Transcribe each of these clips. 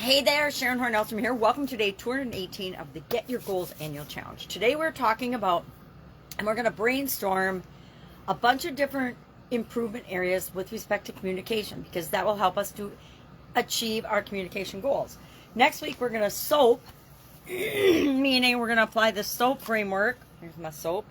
Hey there, Sharon Horne-Ellstrom here. Welcome to day 218 of the Get Your Goals Annual Challenge. Today we're talking about, and we're going to brainstorm a bunch of different improvement areas with respect to communication, because that will help us to achieve our communication goals. Next week we're going to SOAP, meaning we're going to apply the SOAP framework, here's my SOAP,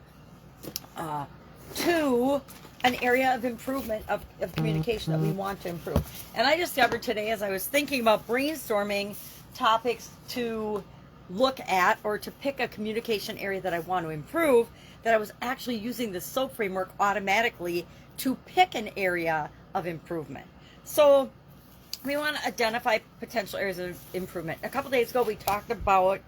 to an area of improvement of communication that we want to improve. And I discovered today, as I was thinking about brainstorming topics to look at or to pick a communication area that I want to improve, that I was actually using the SOAP framework automatically to pick an area of improvement. So we want to identify potential areas of improvement. A couple days ago we talked about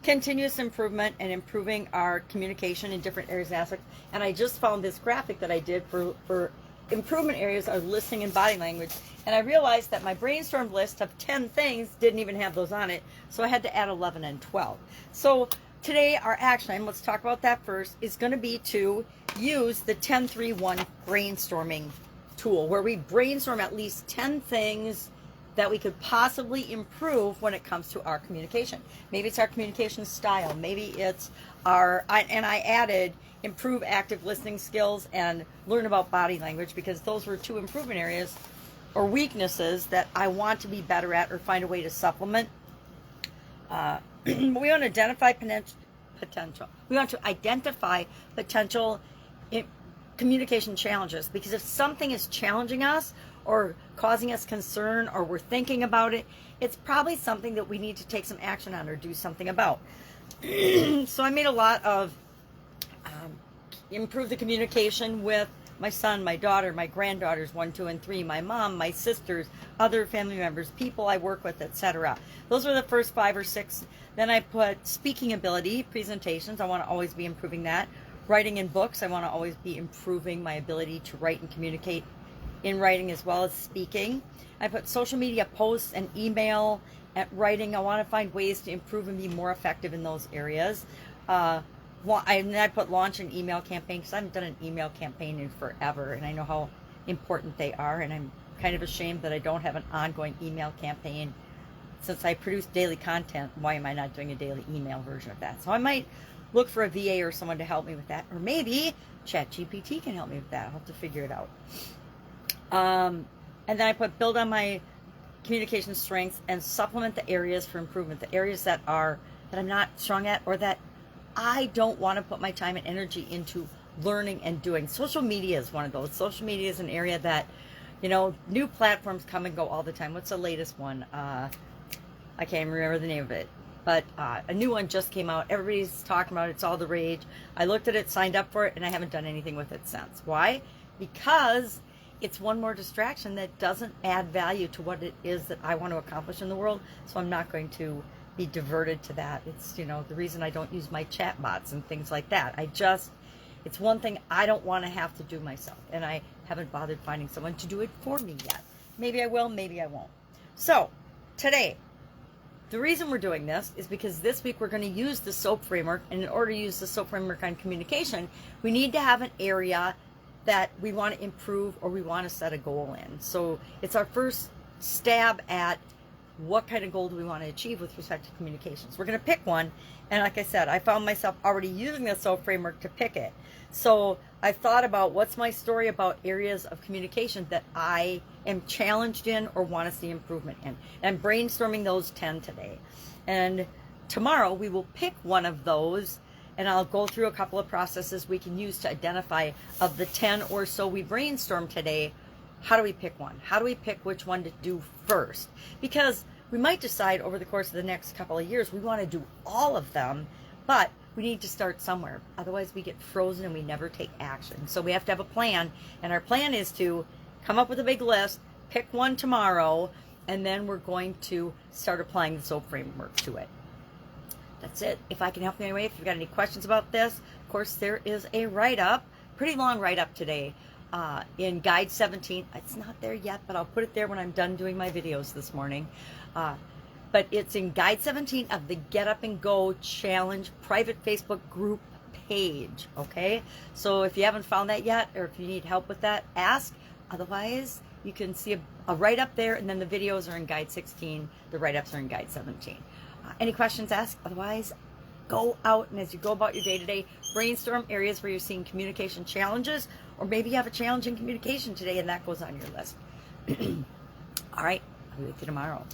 continuous improvement and improving our communication in different areas and aspects. And I just found this graphic that I did for improvement areas of listening and body language. And I realized that my brainstorm list of 10 things didn't even have those on it. So I had to add 11 and 12. So today our action item, let's talk about that first, is going to be to use the 10-3-1 brainstorming tool, where we brainstorm at least 10 things that we could possibly improve when it comes to our communication. Maybe it's our communication style. Maybe it's and I added improve active listening skills and learn about body language, because those were two improvement areas or weaknesses that I want to be better at or find a way to supplement. We want to identify potential. We want to identify potential communication challenges, because if something is challenging us or causing us concern, or we're thinking about it, it's probably something that we need to take some action on or do something about. So I made a lot of improve the communication with my son, my daughter, my granddaughters 1, 2, and 3, my mom, my sisters, other family members, people I work with, etc. Those were the first 5 or 6. Then I put speaking ability, presentations. I want to always be improving that. Writing in books, I want to always be improving my ability to write and communicate in writing as well as speaking. I put social media posts and email at writing. I want to find ways to improve and be more effective in those areas. And then I put launch an email campaign, because I haven't done an email campaign in forever, and I know how important they are, and I'm kind of ashamed that I don't have an ongoing email campaign. Since I produce daily content, why am I not doing a daily email version of that? So I might look for a VA or someone to help me with that, or maybe ChatGPT can help me with that. I'll have to figure it out. And then I put build on my communication strengths and supplement the areas for improvement, the areas that I'm not strong at, or that I don't want to put my time and energy into learning and doing. Social media is one of those. Social media is an area that, new platforms come and go all the time. What's the latest one? I can't even remember the name of it. But a new one just came out. Everybody's talking about it. It's all the rage. I looked at it, signed up for it, and I haven't done anything with it since. Why? Because it's one more distraction that doesn't add value to what it is that I want to accomplish in the world. So I'm not going to be diverted to that. It's, the reason I don't use my chat bots and things like that. It's one thing I don't want to have to do myself. And I haven't bothered finding someone to do it for me yet. Maybe I will, maybe I won't. So today, the reason we're doing this is because this week we're going to use the SOAP framework. And in order to use the SOAP framework on communication, we need to have an area that we want to improve or we want to set a goal in. So it's our first stab at what kind of goal do we want to achieve with respect to communications. We're going to pick one. And like I said, I found myself already using the SOAP framework to pick it. So I thought about what's my story about areas of communication that I am challenged in or want to see improvement in. And I'm brainstorming those 10 today. And tomorrow we will pick one of those, and I'll go through a couple of processes we can use to identify, of the 10 or so we brainstormed today, how do we pick one? How do we pick which one to do first? Because we might decide over the course of the next couple of years we want to do all of them, but we need to start somewhere. Otherwise we get frozen and we never take action. So we have to have a plan, and our plan is to come up with a big list, pick one tomorrow, and then we're going to start applying the SOAP framework to it. That's it. If I can help you anyway, if you've got any questions about this, of course, there is a write-up, pretty long write-up today in Guide 17. It's not there yet, but I'll put it there when I'm done doing my videos this morning. But it's in Guide 17 of the Get Up and Go Challenge private Facebook group page, okay? So if you haven't found that yet, or if you need help with that, ask. Otherwise, you can see a write-up there, and then the videos are in Guide 16. The write-ups are in Guide 17. Any questions, ask. Otherwise, go out, and as you go about your day-to-day, brainstorm areas where you're seeing communication challenges, or maybe you have a challenge in communication today, and that goes on your list. All right, I'll be with you tomorrow.